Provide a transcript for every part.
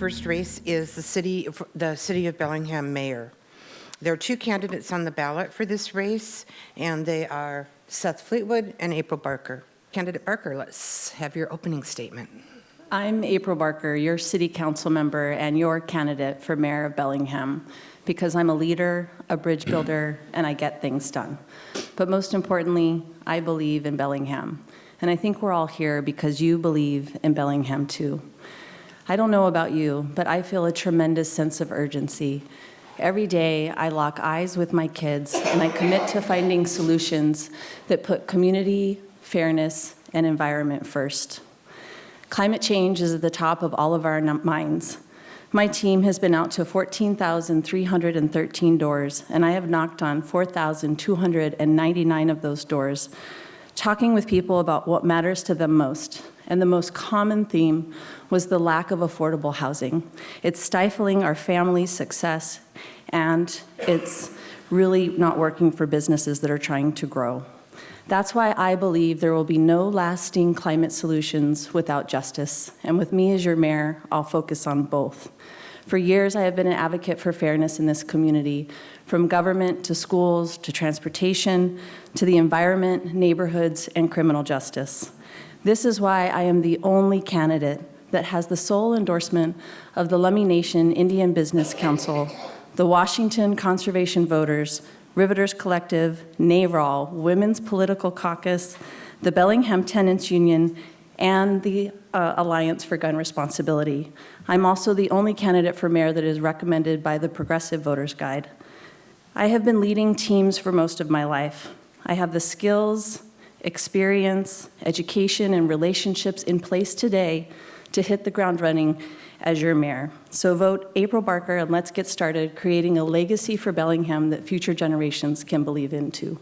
first race is the City of Bellingham mayor. There are two candidates on the ballot for this race, and they are Seth Fleetwood and April Barker. Candidate Barker, let's have your opening statement. I'm April Barker, your city council member and your candidate for mayor of Bellingham, because I'm a leader, a bridge builder, and I get things done. But most importantly, I believe in Bellingham. And I think we're all here because you believe in Bellingham too. I don't know about you, but I feel a tremendous sense of urgency. Every day, I lock eyes with my kids, and I commit to finding solutions that put community, fairness, and environment first. Climate change is at the top of all of our minds. My team has been out to 14,313 doors, and I have knocked on 4,299 of those doors, talking with people about what matters to them most. And the most common theme was the lack of affordable housing. It's stifling our family's success, and it's really not working for businesses that are trying to grow. That's why I believe there will be no lasting climate solutions without justice. And with me as your mayor, I'll focus on both. For years, I have been an advocate for fairness in this community, from government to schools to transportation to the environment, neighborhoods, and criminal justice. This is why I am the only candidate that has the sole endorsement of the Lummi Nation Indian Business Council, the Washington Conservation Voters, Riveters Collective, Mayoral, Women's Political Caucus, the Bellingham Tenants Union, and the Alliance for Gun Responsibility. I'm also the only candidate for mayor that is recommended by the Progressive Voters Guide. I have been leading teams for most of my life. I have the skills, experience, education, and relationships in place today to hit the ground running as your mayor. So vote April Barker, and let's get started creating a legacy for Bellingham that future generations can believe in too.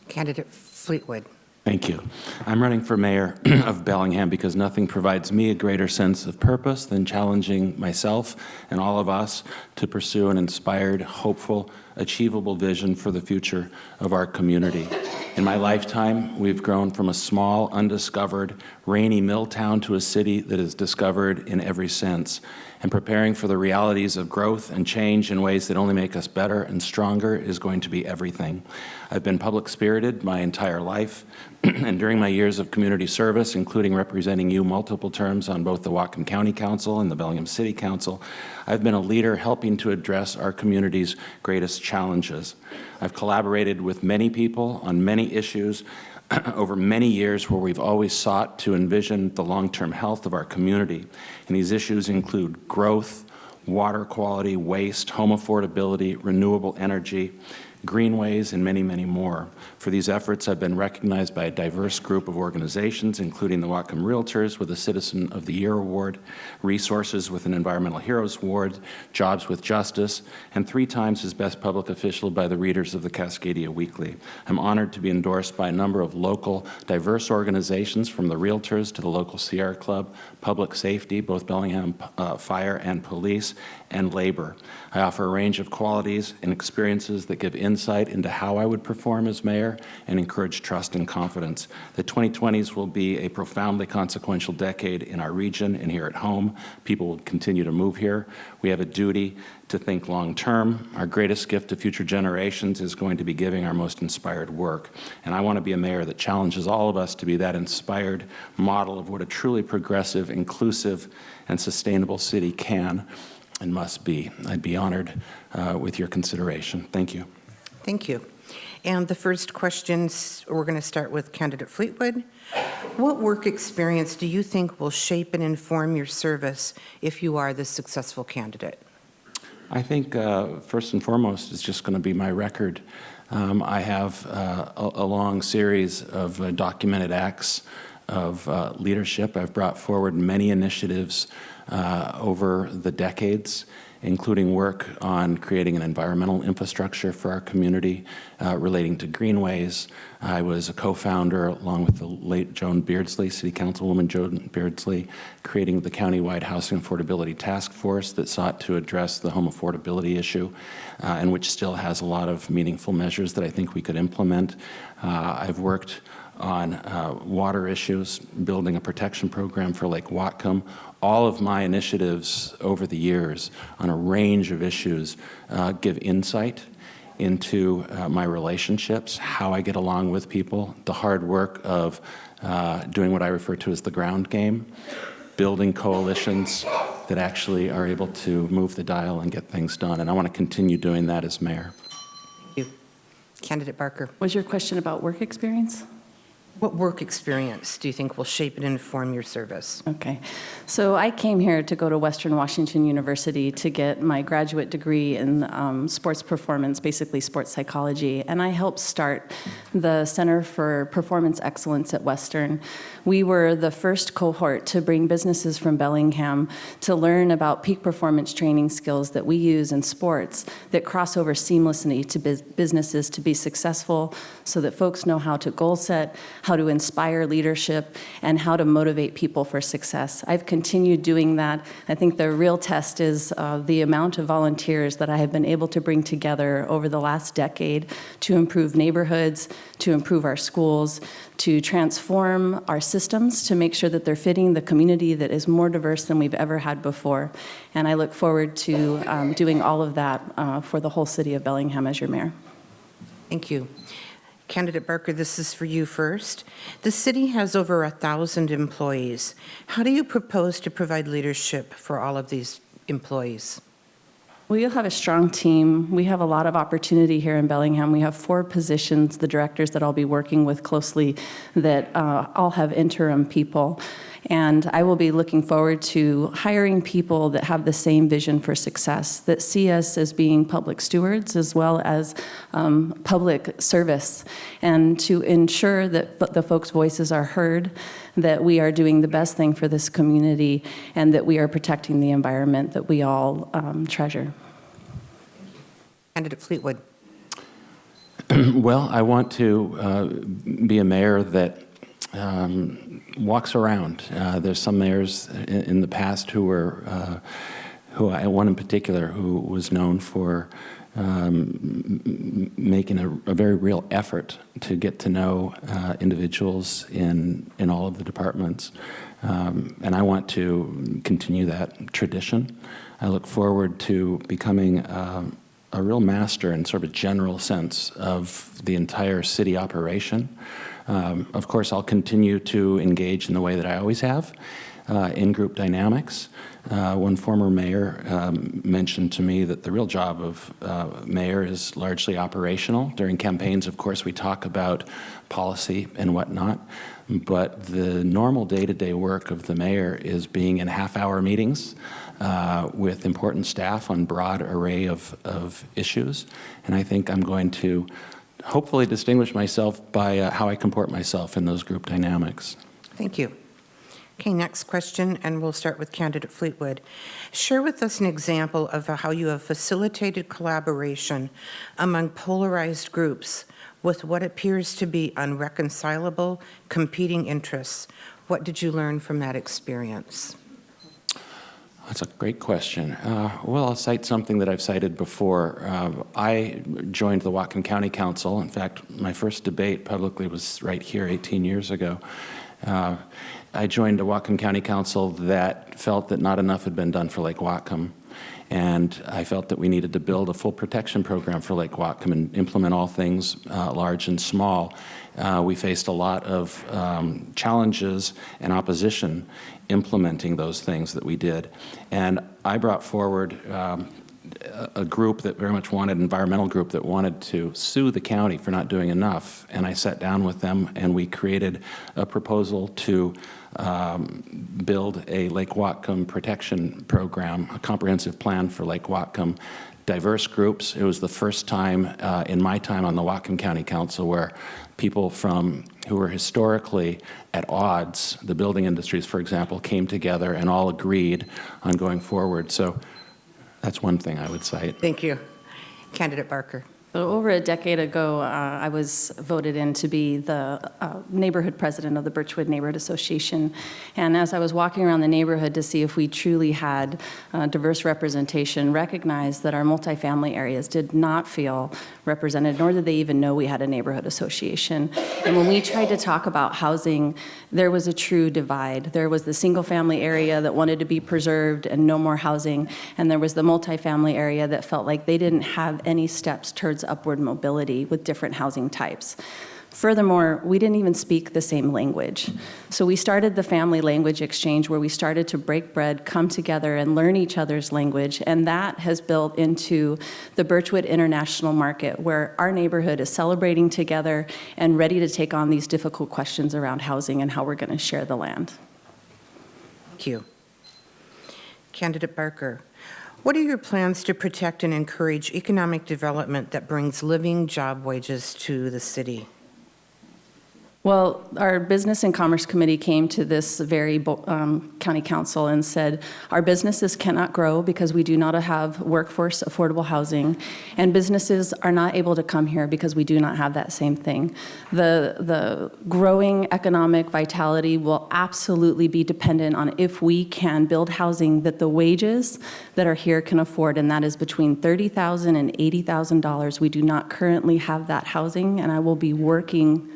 Candidate Fleetwood. Thank you. I'm running for mayor of Bellingham because nothing provides me a greater sense of purpose than challenging myself and all of us to pursue an inspired, hopeful, achievable vision for the future of our community. In my lifetime, we've grown from a small, undiscovered, rainy mill town to a city that is discovered in every sense. And preparing for the realities of growth and change in ways that only make us better and stronger is going to be everything. I've been public-spirited my entire life, and during my years of community service, including representing you multiple terms on both the Whatcom County Council and the Bellingham City Council, I've been a leader helping to address our community's greatest challenges. I've collaborated with many people on many issues over many years where we've always sought to envision the long-term health of our community. And these issues include growth, water quality, waste, home affordability, renewable energy, greenways, and many, many more. For these efforts, I've been recognized by a diverse group of organizations, including the Whatcom Realtors with a Citizen of the Year Award, Resources with an Environmental Heroes Award, Jobs with Justice, and 3 times as Best Public Official by the readers of the Cascadia Weekly. I'm honored to be endorsed by a number of local diverse organizations, from the Realtors to the local Sierra Club, Public Safety, both Bellingham Fire and Police, and labor. I offer a range of qualities and experiences that give insight into how I would perform as mayor and encourage trust and confidence. The 2020s will be a profoundly consequential decade in our region and here at home. People will continue to move here. We have a duty to think long-term. Our greatest gift to future generations is going to be giving our most inspired work. And I want to be a mayor that challenges all of us to be that inspired model of what a truly progressive, inclusive, and sustainable city can and must be. I'd be honored with your consideration. Thank you. Thank you. And the first questions, we're going to start with candidate Fleetwood. What work experience do you think will shape and inform your service if you are the successful candidate? I think first and foremost is just going to be my record. I have a long series of documented acts of leadership. I've brought forward many initiatives over the decades, including work on creating an environmental infrastructure for our community relating to greenways. I was a co-founder, along with the late Joan Beardsley, City Councilwoman Joan Beardsley, creating the countywide Housing Affordability Task Force that sought to address the home affordability issue, and which still has a lot of meaningful measures that I think we could implement. I've worked on water issues, building a protection program for Lake Whatcom. All of my initiatives over the years on a range of issues give insight into my relationships, how I get along with people, the hard work of doing what I refer to as the ground game, building coalitions that actually are able to move the dial and get things done. And I want to continue doing that as mayor. Thank you. Candidate Barker. Was your question about work experience? What work experience do you think will shape and inform your service? Okay. So I came here to go to Western Washington University to get my graduate degree in sports performance, basically sports psychology, and I helped start the Center for Performance Excellence at Western. We were the first cohort to bring businesses from Bellingham to learn about peak performance training skills that we use in sports that cross over seamlessly to businesses to be successful, so that folks know how to goal set, how to inspire leadership, and how to motivate people for success. I've continued doing that. I think the real test is the amount of volunteers that I have been able to bring together over the last decade to improve neighborhoods, to improve our schools, to transform our systems to make sure that they're fitting the community that is more diverse than we've ever had before. And I look forward to doing all of that for the whole city of Bellingham as your mayor. Thank you. Candidate Barker, this is for you first. The city has over 1,000 employees. How do you propose to provide leadership for all of these employees? We'll have a strong team. We have a lot of opportunity here in Bellingham. We have 4 positions, the directors that I'll be working with closely, that all have interim people. And I will be looking forward to hiring people that have the same vision for success, that see us as being public stewards as well as public service, and to ensure that the folks' voices are heard, that we are doing the best thing for this community, and that we are protecting the environment that we all treasure. Candidate Fleetwood. Well, I want to be a mayor that walks around. There's some mayors in the past who were, one in particular, who was known for making a very real effort to get to know individuals in all of the departments. And I want to continue that tradition. I look forward to becoming a real master in sort of a general sense of the entire city operation. Of course, I'll continue to engage in the way that I always have, in group dynamics. One former mayor mentioned to me that the real job of mayor is largely operational. During campaigns, of course, we talk about policy and whatnot, but the normal day-to-day work of the mayor is being in half-hour meetings with important staff on broad array of issues. And I think I'm going to hopefully distinguish myself by how I comport myself in those group dynamics. Thank you. Okay, next question, and we'll start with Candidate Fleetwood. Share with us an example of how you have facilitated collaboration among polarized groups with what appears to be unreconcilable, competing interests. What did you learn from that experience? That's a great question. Well, I'll cite something that I've cited before. I joined the Whatcom County Council. In fact, my first debate publicly was right here 18 years ago. I joined a Whatcom County Council that felt that not enough had been done for Lake Whatcom. And I felt that we needed to build a full protection program for Lake Whatcom and implement all things large and small. We faced a lot of challenges and opposition implementing those things that we did. And I brought forward a group that very much wanted, an environmental group that wanted to sue the county for not doing enough. And I sat down with them and we created a proposal to build a Lake Whatcom protection program, a comprehensive plan for Lake Whatcom. Diverse groups. It was the first time in my time on the Whatcom County Council where people who were historically at odds, the building industries, for example, came together and all agreed on going forward. So that's one thing I would cite. Thank you. Candidate Barker. So over a decade ago, I was voted in to be the neighborhood president of the Birchwood Neighborhood Association. And as I was walking around the neighborhood to see if we truly had diverse representation, recognized that our multifamily areas did not feel represented, nor did they even know we had a neighborhood association. And when we tried to talk about housing, there was a true divide. There was the single-family area that wanted to be preserved and no more housing, and there was the multifamily area that felt like they didn't have any steps towards upward mobility with different housing types. Furthermore, we didn't even speak the same language. So we started the family language exchange where we started to break bread, come together, and learn each other's language, and that has built into the Birchwood International Market, where our neighborhood is celebrating together and ready to take on these difficult questions around housing and how we're going to share the land. Thank you. Candidate Barker, what are your plans to protect and encourage economic development that brings living job wages to the city? Well, our Business and Commerce Committee came to this very county council and said, our businesses cannot grow because we do not have workforce affordable housing, and businesses are not able to come here because we do not have that same thing. The growing economic vitality will absolutely be dependent on if we can build housing that the wages that are here can afford, and that is between $30,000 and $80,000. We do not currently have that housing, and I will be working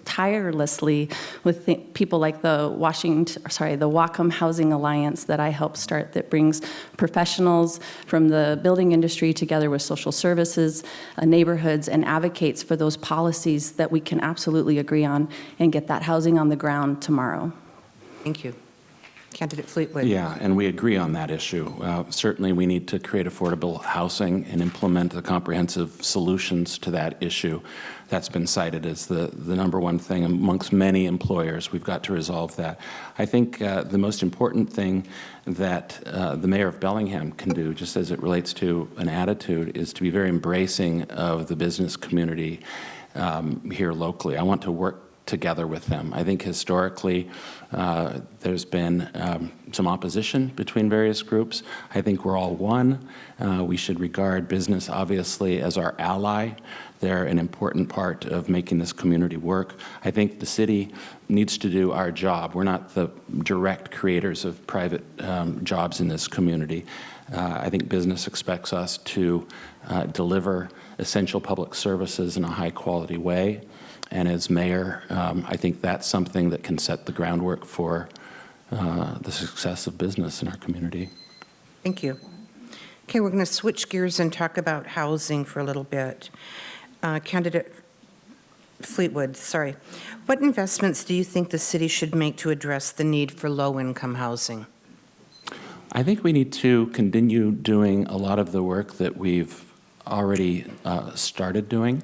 tirelessly with people like the Wacom Housing Alliance that I helped start, that brings professionals from the building industry together with social services, neighborhoods, and advocates for those policies that we can absolutely agree on and get that housing on the ground tomorrow. Thank you. Candidate Fleetwood. Yeah, and we agree on that issue. Certainly, we need to create affordable housing and implement the comprehensive solutions to that issue. That's been cited as the number one thing amongst many employers. We've got to resolve that. I think the most important thing that the mayor of Bellingham can do, just as it relates to an attitude, is to be very embracing of the business community here locally. I want to work together with them. I think historically there's been some opposition between various groups. I think we're all one. We should regard business, obviously, as our ally. They're an important part of making this community work. I think the city needs to do our job. We're not the direct creators of private jobs in this community. I think business expects us to deliver essential public services in a high-quality way. And as mayor, I think that's something that can set the groundwork for the success of business in our community. Thank you. Okay, we're going to switch gears and talk about housing for a little bit. Candidate Fleetwood, sorry. What investments do you think the city should make to address the need for low-income housing? I think we need to continue doing a lot of the work that we've already started doing.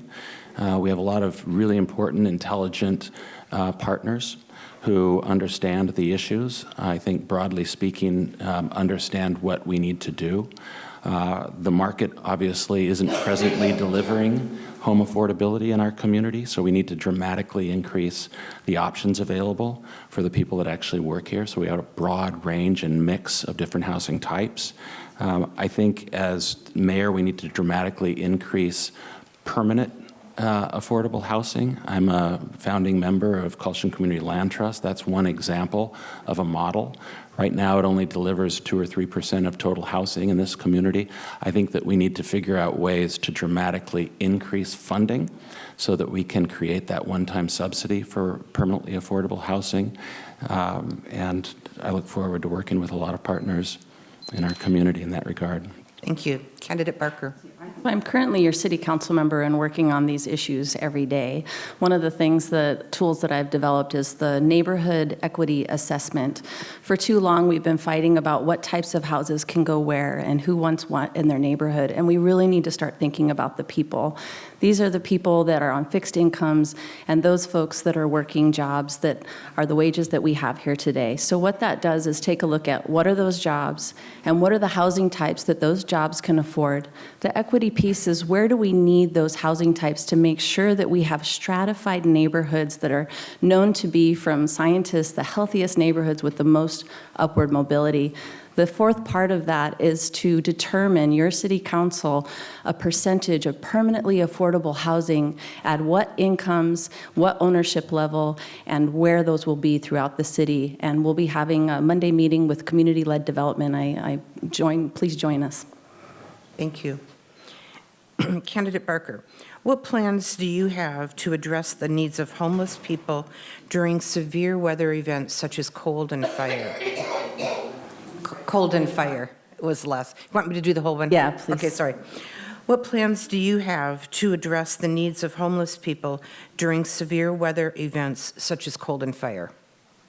We have a lot of really important, intelligent partners who understand the issues. I think, broadly speaking, understand what we need to do. The market, obviously, isn't presently delivering home affordability in our community, so we need to dramatically increase the options available for the people that actually work here. So we have a broad range and mix of different housing types. I think, as mayor, we need to dramatically increase permanent affordable housing. I'm a founding member of Colston Community Land Trust. That's one example of a model. Right now, it only delivers 2 or 3% of total housing in this community. I think that we need to figure out ways to dramatically increase funding so that we can create that one-time subsidy for permanently affordable housing. And I look forward to working with a lot of partners in our community in that regard. Thank you. Candidate Barker. I'm currently your city council member and working on these issues every day. One of the tools that I've developed is the neighborhood equity assessment. For too long, we've been fighting about what types of houses can go where and who wants what in their neighborhood, and we really need to start thinking about the people. These are the people that are on fixed incomes and those folks that are working jobs that are the wages that we have here today. So what that does is take a look at what are those jobs and what are the housing types that those jobs can afford. The equity piece is where do we need those housing types to make sure that we have stratified neighborhoods that are known to be, from scientists, the healthiest neighborhoods with the most upward mobility. The fourth part of that is to determine, your city council, a percentage of permanently affordable housing at what incomes, what ownership level, and where those will be throughout the city. And we'll be having a Monday meeting with community-led development. Please join us. Thank you. Candidate Barker, what plans do you have to address the needs of homeless people during severe weather events such as cold and fire? Cold and fire was last. You want me to do the whole one? Yeah, please. Okay, sorry. What plans do you have to address the needs of homeless people during severe weather events such as cold and fire?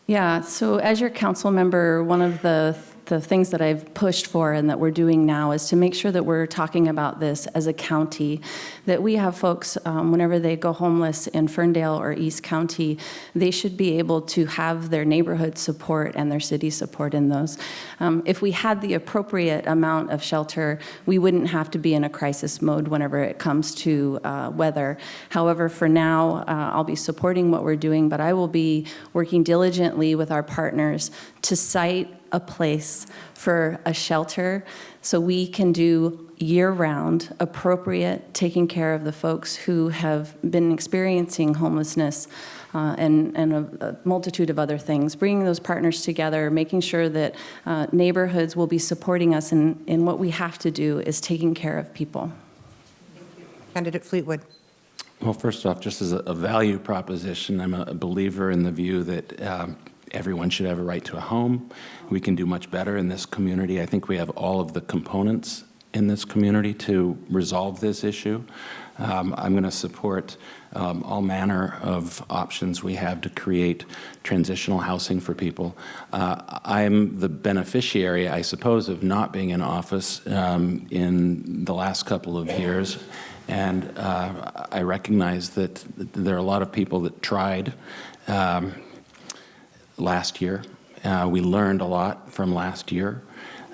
Yeah, so as your council member, one of the things that I've pushed for and that we're doing now is to make sure that we're talking about this as a county, that we have folks, whenever they go homeless in Ferndale or East County, they should be able to have their neighborhood support and their city support in those. If we had the appropriate amount of shelter, we wouldn't have to be in a crisis mode whenever it comes to weather. However, for now, I'll be supporting what we're doing, but I will be working diligently with our partners to cite a place for a shelter so we can do year-round, appropriate, taking care of the folks who have been experiencing homelessness and a multitude of other things. Bringing those partners together, making sure that neighborhoods will be supporting us in what we have to do is taking care of people. Candidate Fleetwood. Well, first off, just as a value proposition, I'm a believer in the view that everyone should have a right to a home. We can do much better in this community. I think we have all of the components in this community to resolve this issue. I'm going to support all manner of options we have to create transitional housing for people. I'm the beneficiary, I suppose, of not being in office in the last couple of years. And I recognize that there are a lot of people that tried last year. We learned a lot from last year.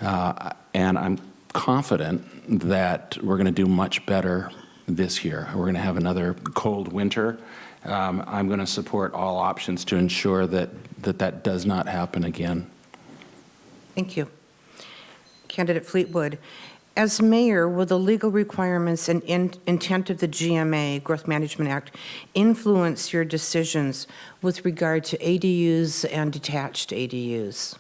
And I'm confident that we're going to do much better this year. We're going to have another cold winter. I'm going to support all options to ensure that does not happen again. Thank you. Candidate Fleetwood, as mayor, will the legal requirements and intent of the GMA, Growth Management Act, influence your decisions with regard to ADUs and detached ADUs?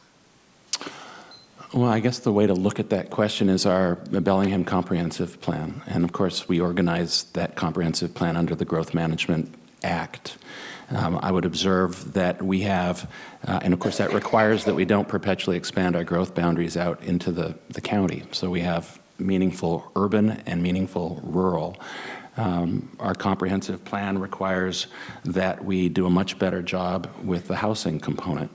Well, I guess the way to look at that question is our Bellingham Comprehensive Plan. And of course, we organize that comprehensive plan under the Growth Management Act. I would observe that we have, and of course that requires that we don't perpetually expand our growth boundaries out into the county. So we have meaningful urban and meaningful rural. Our comprehensive plan requires that we do a much better job with the housing component.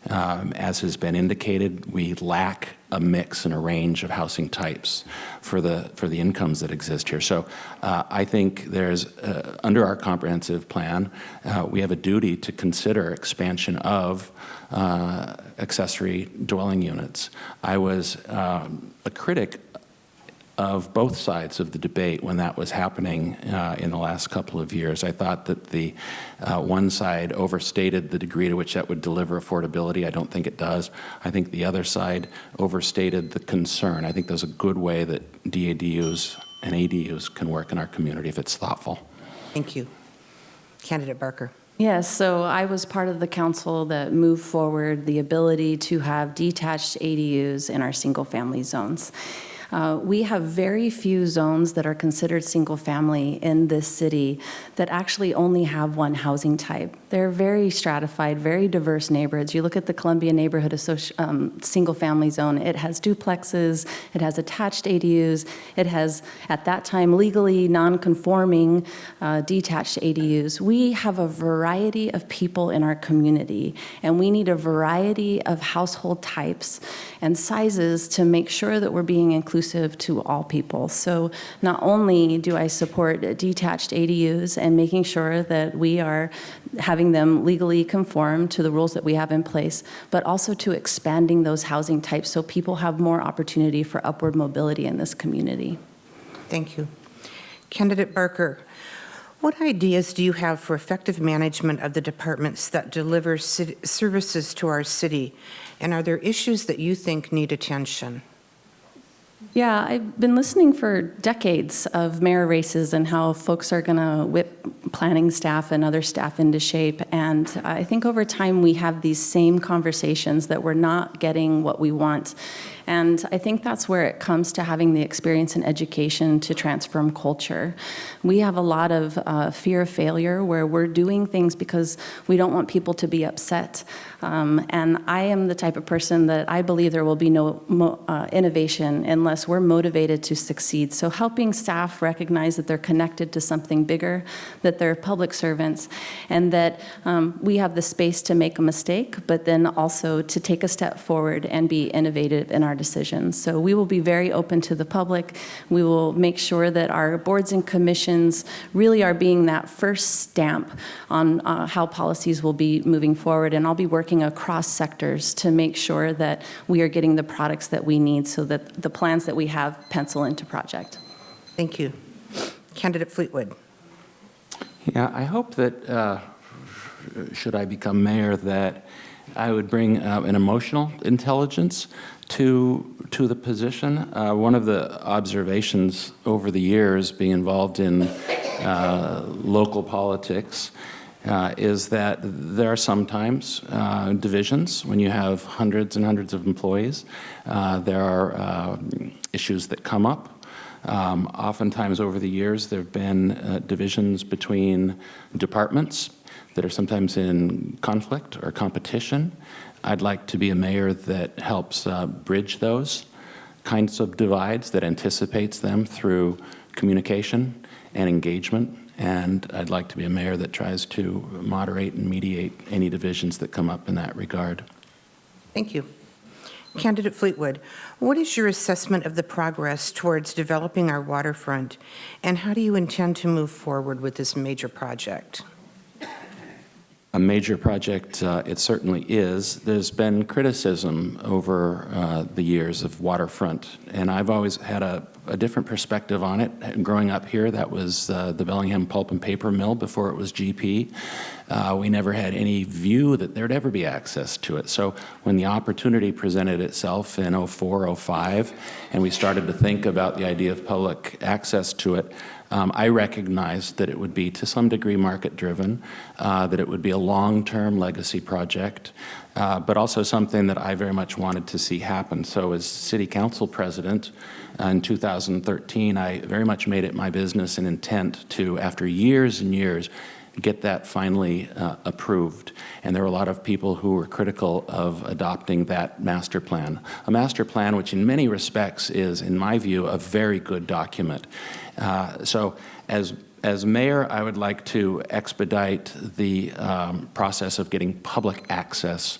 As has been indicated, we lack a mix and a range of housing types for the incomes that exist here. So I think there's, under our comprehensive plan, we have a duty to consider expansion of accessory dwelling units. I was a critic of both sides of the debate when that was happening in the last couple of years. I thought that the one side overstated the degree to which that would deliver affordability. I don't think it does. I think the other side overstated the concern. I think there's a good way that DADUs and ADUs can work in our community if it's thoughtful. Thank you. Candidate Barker. Yes, so I was part of the council that moved forward the ability to have detached ADUs in our single-family zones. We have very few zones that are considered single-family in this city that actually only have one housing type. They're very stratified, very diverse neighborhoods. You look at the Columbia Neighborhood single-family zone, it has duplexes, it has attached ADUs, it has, at that time, legally non-conforming detached ADUs. We have a variety of people in our community, and we need a variety of household types and sizes to make sure that we're being inclusive to all people. So not only do I support detached ADUs and making sure that we are having them legally conform to the rules that we have in place, but also to expanding those housing types so people have more opportunity for upward mobility in this community. Thank you. Candidate Barker, What ideas do you have for effective management of the departments that deliver services to our city? And are there issues that you think need attention? Yeah, I've been listening for decades of mayor races and how folks are going to whip planning staff and other staff into shape. And I think over time we have these same conversations that we're not getting what we want. And I think that's where it comes to having the experience and education to transform culture. We have a lot of fear of failure where we're doing things because we don't want people to be upset. And I am the type of person that I believe there will be no innovation unless we're motivated to succeed. So helping staff recognize that they're connected to something bigger, that they're public servants, and that we have the space to make a mistake, but then also to take a step forward and be innovative in our decisions. So we will be very open to the public. We will make sure that our boards and commissions really are being that first stamp on how policies will be moving forward. And I'll be working across sectors to make sure that we are getting the products that we need so that the plans that we have pencil into project. Thank you. Candidate Fleetwood. Yeah, I hope that should I become mayor, that I would bring an emotional intelligence to the position. One of the observations over the years being involved in local politics is that there are sometimes divisions when you have hundreds and hundreds of employees. There are issues that come up. Oftentimes over the years there have been divisions between departments that are sometimes in conflict or competition. I'd like to be a mayor that helps bridge those kinds of divides, that anticipates them through communication and engagement. And I'd like to be a mayor that tries to moderate and mediate any divisions that come up in that regard. Thank you. Candidate Fleetwood, what is your assessment of the progress towards developing our waterfront, and how do you intend to move forward with this major project? A major project, it certainly is. There's been criticism over the years of Waterfront, and I've always had a different perspective on it. Growing up here, that was the Bellingham Pulp and Paper Mill before it was GP. We never had any view that there'd ever be access to it. So when the opportunity presented itself in 04, 05, and we started to think about the idea of public access to it, I recognized that it would be to some degree market-driven, that it would be a long-term legacy project, but also something that I very much wanted to see happen. So as City Council President in 2013, I very much made it my business and intent to, after years and years, get that finally approved. And there were a lot of people who were critical of adopting that master plan. A master plan which in many respects is, in my view, a very good document. So as mayor, I would like to expedite the process of getting public access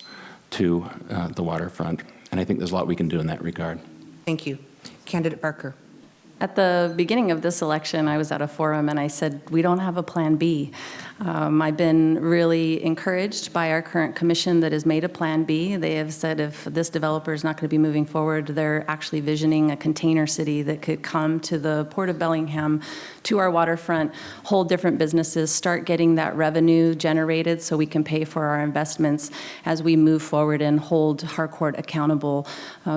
to the waterfront. And I think there's a lot we can do in that regard. Thank you. Candidate Barker. At the beginning of this election, I was at a forum and I said, we don't have a plan B. I've been really encouraged by our current commission that has made a plan B. They have said if this developer is not going to be moving forward, they're actually visioning a container city that could come to the Port of Bellingham, to our waterfront, hold different businesses, start getting that revenue generated so we can pay for our investments as we move forward and hold Harcourt accountable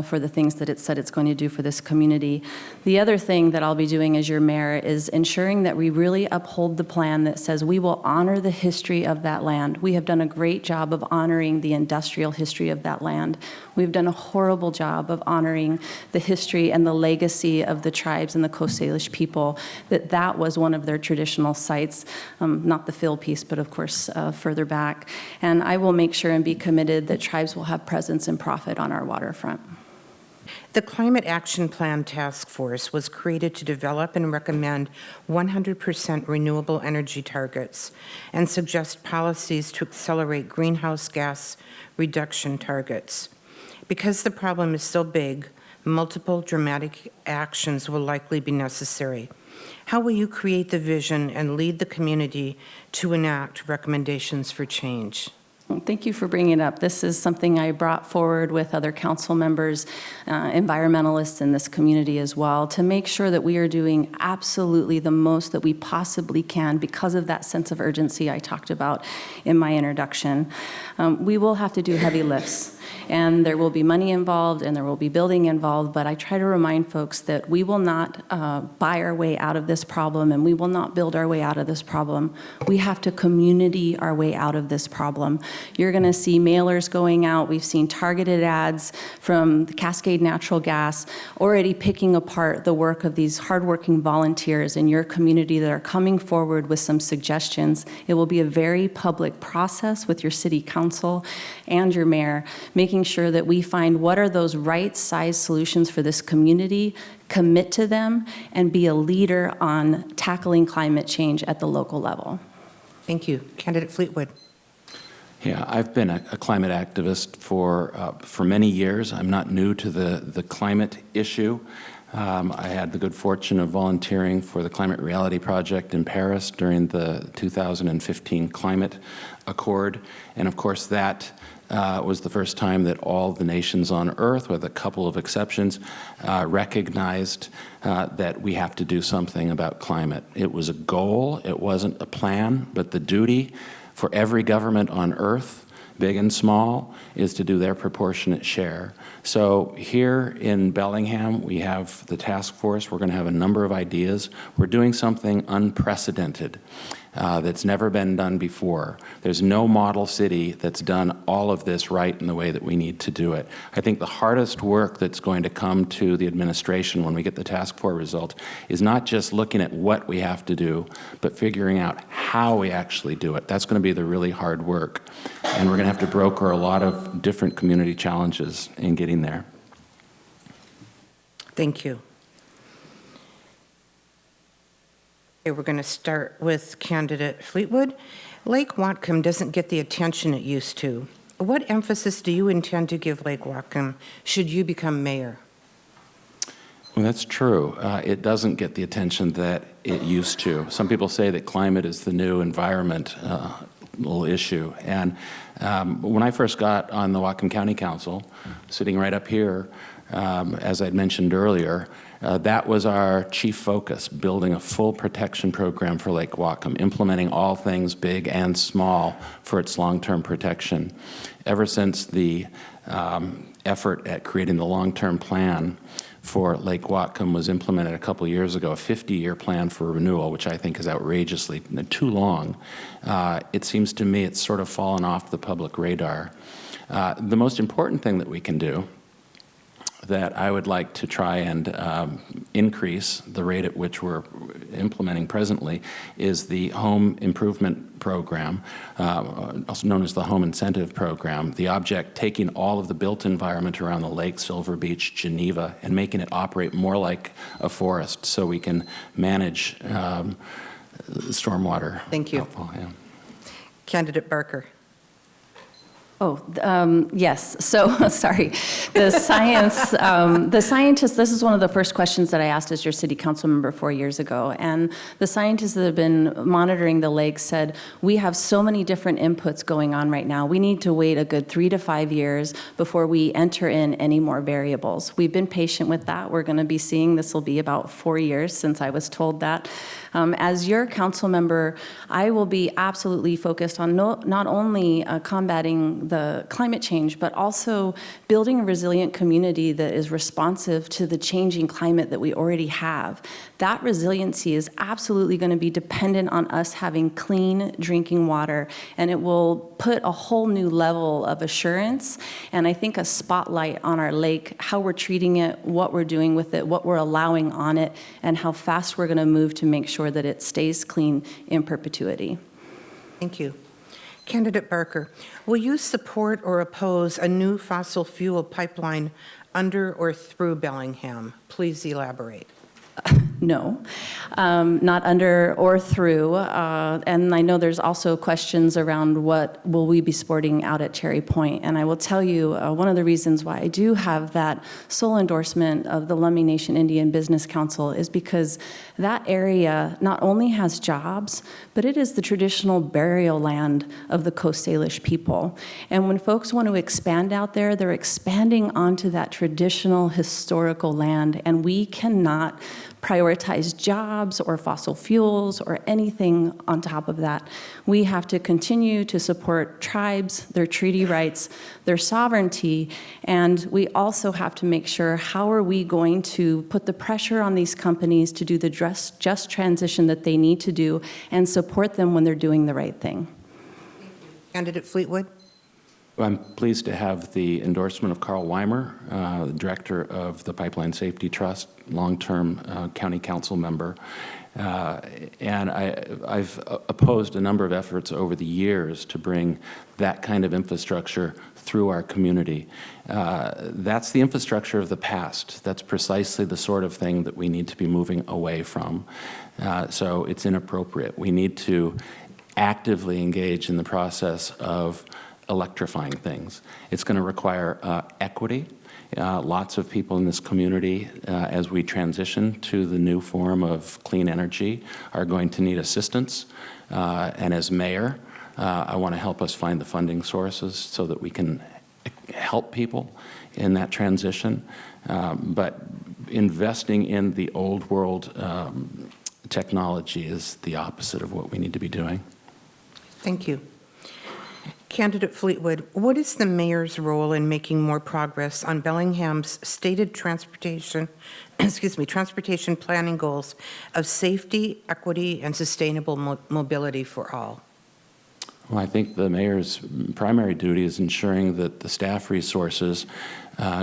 for the things that it said it's going to do for this community. The other thing that I'll be doing as your mayor is ensuring that we really uphold the plan that says we will honor the history of that land. We have done a great job of honoring the industrial history of that land. We've done a horrible job of honoring the history and the legacy of the tribes and the Coast Salish people, that was one of their traditional sites, not the Phil piece, but of course further back. And I will make sure and be committed that tribes will have presence and profit on our waterfront. The Climate Action Plan Task Force was created to develop and recommend 100% renewable energy targets and suggest policies to accelerate greenhouse gas reduction targets. Because the problem is so big, multiple dramatic actions will likely be necessary. How will you create the vision and lead the community to enact recommendations for change? Thank you for bringing it up. This is something I brought forward with other council members, environmentalists in this community as well, to make sure that we are doing absolutely the most that we possibly can because of that sense of urgency I talked about in my introduction. We will have to do heavy lifts, and there will be money involved and there will be building involved, but I try to remind folks that we will not buy our way out of this problem, and we will not build our way out of this problem. We have to community our way out of this problem. You're going to see mailers going out. We've seen targeted ads from the Cascade Natural Gas already picking apart the work of these hardworking volunteers in your community that are coming forward with some suggestions. It will be a very public process with your city council and your mayor, making sure that we find what are those right-sized solutions for this community, commit to them, and be a leader on tackling climate change at the local level. Thank you. Candidate Fleetwood. Yeah, I've been a climate activist for many years. I'm not new to the climate issue. I had the good fortune of volunteering for the Climate Reality Project in Paris during the 2015 Climate Accord. And of course, that was the first time that all the nations on Earth, with a couple of exceptions, recognized that we have to do something about climate. It was a goal, it wasn't a plan, but the duty for every government on Earth, big and small, is to do their proportionate share. So here in Bellingham, we have the task force. We're going to have a number of ideas. We're doing something unprecedented that's never been done before. There's no model city that's done all of this right in the way that we need to do it. I think the hardest work that's going to come to the administration when we get the task force result is not just looking at what we have to do, but figuring out how we actually do it. That's going to be the really hard work. And we're going to have to broker a lot of different community challenges in getting there. Thank you. Okay, we're going to start with candidate Fleetwood. Lake Whatcom doesn't get the attention it used to. What emphasis do you intend to give Lake Whatcom should you become mayor? Well, that's true. It doesn't get the attention that it used to. Some people say that climate is the new environmental issue. And when I first got on the Whatcom County Council, sitting right up here, as I'd mentioned earlier, that was our chief focus, building a full protection program for Lake Whatcom, implementing all things big and small for its long-term protection. Ever since the effort at creating the long-term plan for Lake Whatcom was implemented a couple of years ago, a 50-year plan for renewal, which I think is outrageously too long, it seems to me it's sort of fallen off the public radar. The most important thing that we can do that I would like to try and increase the rate at which we're implementing presently is the home improvement program, also known as the home incentive program. The object taking all of the built environment around the lake, Silver Beach, Geneva, and making it operate more like a forest so we can manage stormwater. Thank you. Outfall, yeah. Candidate Barker. Yes. So, sorry. The scientists, this is one of the first questions that I asked as your city council member 4 years ago. And the scientists that have been monitoring the lake said, we have so many different inputs going on right now. We need to wait a good 3 to 5 years before we enter in any more variables. We've been patient with that. We're going to be seeing this will be about 4 years since I was told that. As your council member, I will be absolutely focused on not only combating the climate change, but also building a resilient community that is responsive to the changing climate that we already have. That resiliency is absolutely going to be dependent on us having clean drinking water, and it will put a whole new level of assurance, and I think a spotlight on our lake, how we're treating it, what we're doing with it, what we're allowing on it, and how fast we're going to move to make sure that it stays clean in perpetuity. Thank you. Candidate Barker, will you support or oppose a new fossil fuel pipeline under or through Bellingham? Please elaborate. No. not under or through. And I know there's also questions around what will we be sporting out at Cherry Point. And I will tell you, one of the reasons why I do have that sole endorsement of the Lummi Nation Indian Business Council is because that area not only has jobs, but it is the traditional burial land of the Coast Salish people. And when folks want to expand out there, they're expanding onto that traditional historical land, and we cannot prioritize jobs or fossil fuels or anything on top of that. We have to continue to support tribes, their treaty rights, their sovereignty, and we also have to make sure how are we going to put the pressure on these companies to do the just transition that they need to do and support them when they're doing the right thing. Candidate Fleetwood? I'm pleased to have the endorsement of Carl Weimer, the director of the Pipeline Safety Trust, long-term county council member. And I've opposed a number of efforts over the years to bring that kind of infrastructure through our community. That's the infrastructure of the past. That's precisely the sort of thing that we need to be moving away from. So it's inappropriate. We need to actively engage in the process of electrifying things. It's going to require equity. Lots of people in this community, as we transition to the new form of clean energy, are going to need assistance. And as mayor, I want to help us find the funding sources so that we can help people in that transition. But investing in the old world technology is the opposite of what we need to be doing. Thank you. Candidate Fleetwood, what is the mayor's role in making more progress on Bellingham's stated transportation planning goals of safety, equity, and sustainable mobility for all? Well, I think the mayor's primary duty is ensuring that the staff resources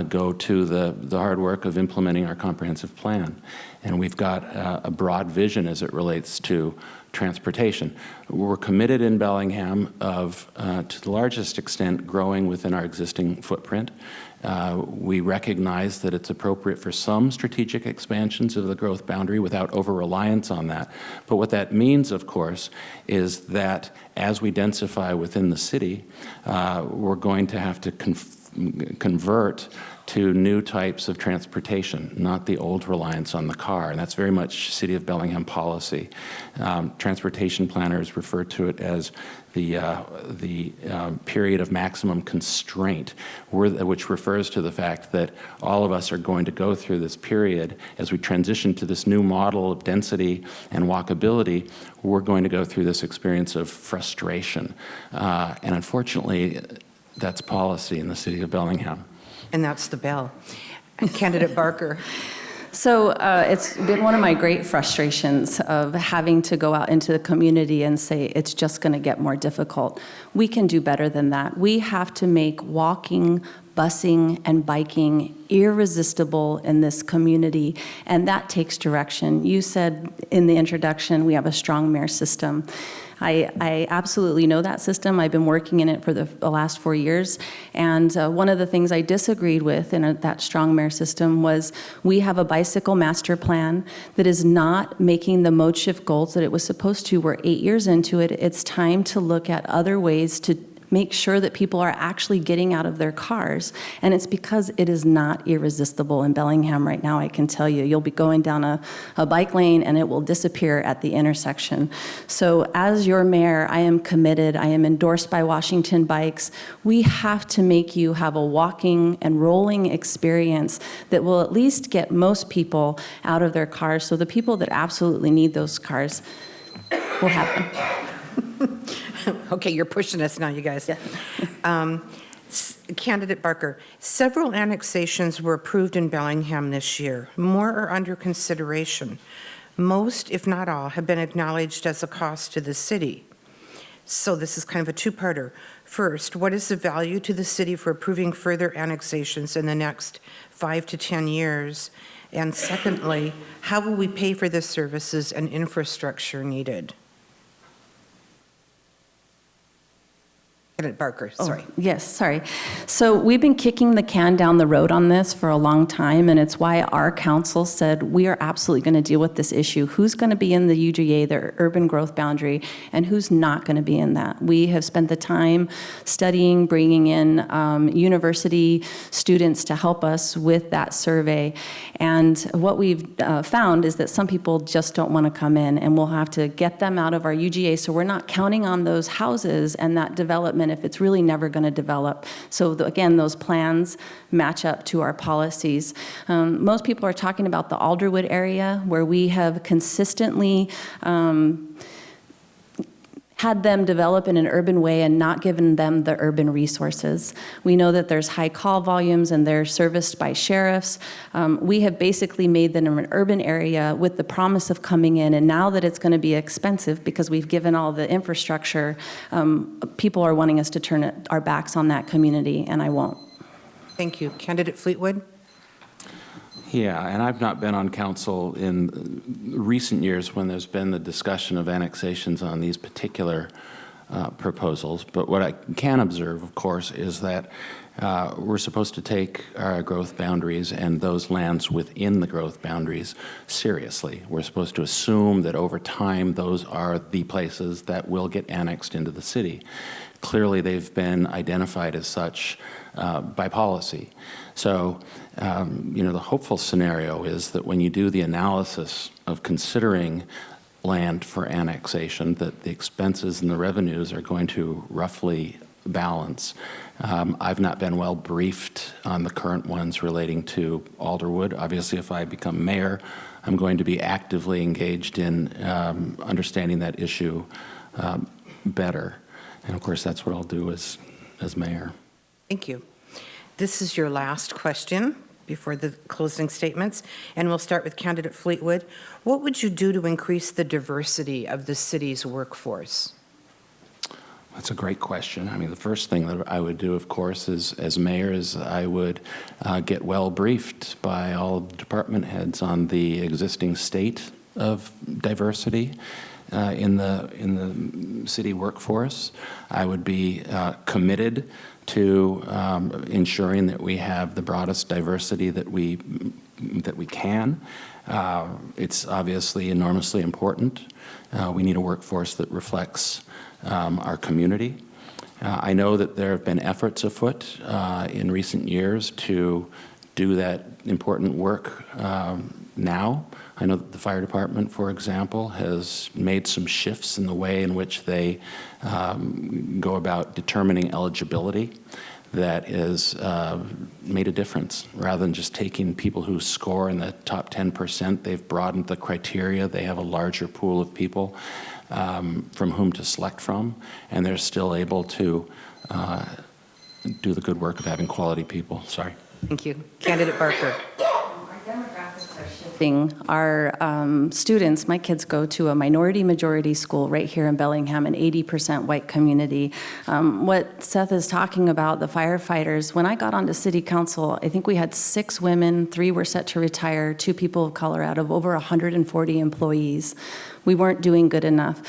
go to the hard work of implementing our comprehensive plan. And we've got a broad vision as it relates to transportation. We're committed in Bellingham to the largest extent, growing within our existing footprint. We recognize that it's appropriate for some strategic expansions of the growth boundary without over-reliance on that. But what that means, of course, is that as we densify within the city, we're going to have to convert to new types of transportation, not the old reliance on the car. And that's very much City of Bellingham policy. Transportation planners refer to it as the period of maximum constraint, which refers to the fact that all of us are going to go through this period as we transition to this new model of density and walkability. We're going to go through this experience of frustration. And unfortunately, that's policy in the City of Bellingham. And that's the bell. Candidate Barker. So it's been one of my great frustrations of having to go out into the community and say it's just going to get more difficult. We can do better than that. We have to make walking, busing, and biking irresistible in this community, and that takes direction. You said in the introduction we have a strong mayor system. I absolutely know that system. I've been working in it for the last 4 years. And one of the things I disagreed with in that strong mayor system was we have a bicycle master plan that is not making the mode shift goals that it was supposed to. We're 8 years into it. It's time to look at other ways to make sure that people are actually getting out of their cars. And it's because it is not irresistible in Bellingham right now, I can tell you. You'll be going down a bike lane and it will disappear at the intersection. So as your mayor, I am committed. I am endorsed by Washington Bikes. We have to make you have a walking and rolling experience that will at least get most people out of their cars. So the people that absolutely need those cars will have them. Okay, you're pushing us now, you guys. Yeah. Candidate Barker, several annexations were approved in Bellingham this year. More are under consideration. Most, if not all, have been acknowledged as a cost to the city. So this is kind of a two-parter. First, what is the value to the city for approving further annexations in the next 5 to 10 years? And secondly, how will we pay for the services and infrastructure needed? Candidate Barker, sorry. Yes, sorry. So we've been kicking the can down the road on this for a long time, and it's why our council said we are absolutely going to deal with this issue. Who's going to be in the UGA, the urban growth boundary, and who's not going to be in that? We have spent the time studying, bringing in university students to help us with that survey. And what we've found is that some people just don't want to come in, and we'll have to get them out of our UGA, so we're not counting on those houses and that development if it's really never going to develop. So again, those plans match up to our policies. Most people are talking about the Alderwood area, where we have consistently had them develop in an urban way and not given them the urban resources. We know that there's high call volumes and they're serviced by sheriffs. We have basically made them an urban area with the promise of coming in, and now that it's going to be expensive because we've given all the infrastructure, people are wanting us to turn our backs on that community, and I won't. Thank you. Candidate Fleetwood? Yeah, and I've not been on council in recent years when there's been the discussion of annexations on these particular proposals. But what I can observe, of course, is that we're supposed to take our growth boundaries and those lands within the growth boundaries seriously. We're supposed to assume that over time those are the places that will get annexed into the city. Clearly, they've been identified as such by policy. So, the hopeful scenario is that when you do the analysis of considering land for annexation, that the expenses and the revenues are going to roughly balance. I've not been well briefed on the current ones relating to Alderwood. Obviously, if I become mayor, I'm going to be actively engaged in understanding that issue better. And of course, that's what I'll do as mayor. Thank you. This is your last question before the closing statements, and we'll start with Candidate Fleetwood. What would you do to increase the diversity of the city's workforce? That's a great question. I mean, the first thing that I would do, of course, is as mayor, is I would get well briefed by all department heads on the existing state of diversity in the city workforce. I would be committed to ensuring that we have the broadest diversity that we can. It's obviously enormously important. We need a workforce that reflects our community. I know that there have been efforts afoot in recent years to do that important work now. I know that the fire department, for example, has made some shifts in the way in which they go about determining eligibility that has made a difference. Rather than just taking people who score in the top 10%, they've broadened the criteria. They have a larger pool of people from whom to select from, and they're still able to do the good work of having quality people. Sorry. Thank you. Candidate Barker. Our students, my kids go to a minority-majority school right here in Bellingham, an 80% white community. What Seth is talking about, the firefighters, when I got onto city council, I think we had 6 women, 3 were set to retire, 2 people of color out of over 140 employees. We weren't doing good enough.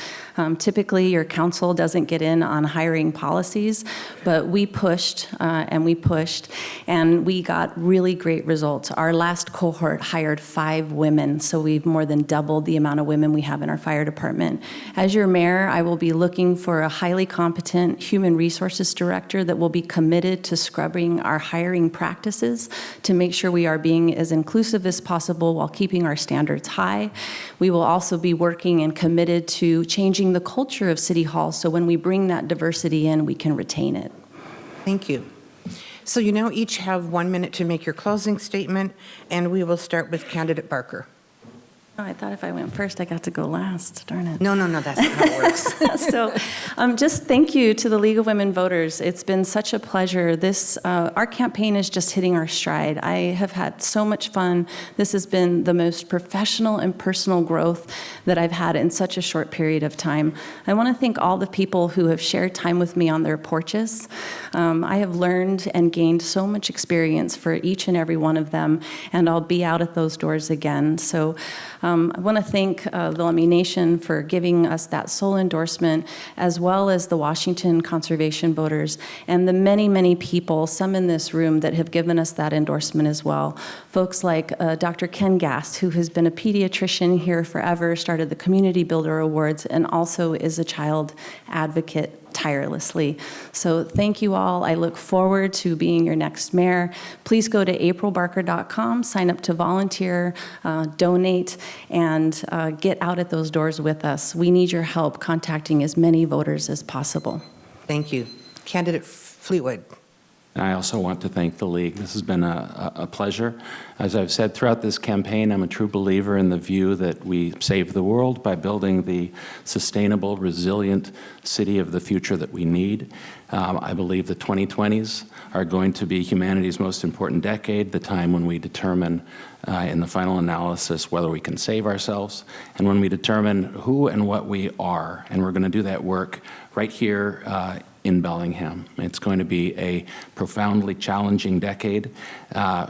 Typically, your council doesn't get in on hiring policies, but we pushed and we pushed, and we got really great results. Our last cohort hired 5 women, so we've more than doubled the amount of women we have in our fire department. As your mayor, I will be looking for a highly competent human resources director that will be committed to scrubbing our hiring practices to make sure we are being as inclusive as possible while keeping our standards high. We will also be working and committed to changing the culture of City Hall so when we bring that diversity in, we can retain it. Thank you. So you now each have 1 minute to make your closing statement, and we will start with Candidate Barker. Oh, I thought if I went first, I got to go last. Darn it. No, that's not how it works. So just thank you to the League of Women Voters. It's been such a pleasure. Our campaign is just hitting our stride. I have had so much fun. This has been the most professional and personal growth that I've had in such a short period of time. I want to thank all the people who have shared time with me on their porches. I have learned and gained so much experience for each and every one of them, and I'll be out at those doors again. So I want to thank the Lummi Nation for giving us that sole endorsement, as well as the Washington conservation voters and the many, many people, some in this room, that have given us that endorsement as well. Folks like Dr. Ken Gass, who has been a pediatrician here forever, started the Community Builder Awards, and also is a child advocate tirelessly. So thank you all. I look forward to being your next mayor. Please go to aprilbarker.com, sign up to volunteer, donate, and get out at those doors with us. We need your help contacting as many voters as possible. Thank you. Candidate Fleetwood. And I also want to thank the League. This has been a pleasure. As I've said throughout this campaign, I'm a true believer in the view that we save the world by building the sustainable, resilient city of the future that we need. I believe the 2020s are going to be humanity's most important decade, the time when we determine in the final analysis whether we can save ourselves, and when we determine who and what we are. And we're going to do that work right here in Bellingham. It's going to be a profoundly challenging decade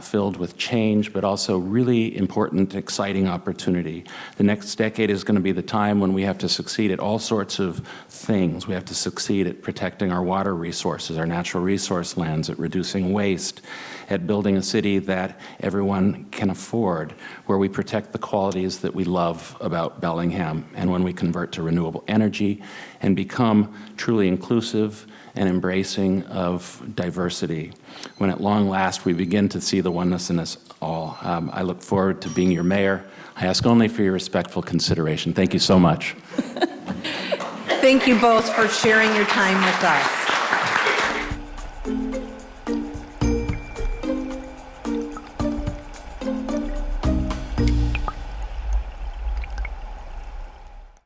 filled with change, but also really important, exciting opportunity. The next decade is going to be the time when we have to succeed at all sorts of things. We have to succeed at protecting our water resources, our natural resource lands, at reducing waste, at building a city that everyone can afford, where we protect the qualities that we love about Bellingham, and when we convert to renewable energy and become truly inclusive and embracing of diversity. When at long last we begin to see the oneness in us all. I look forward to being your mayor. I ask only for your respectful consideration. Thank you so much. Thank you both for sharing your time with us.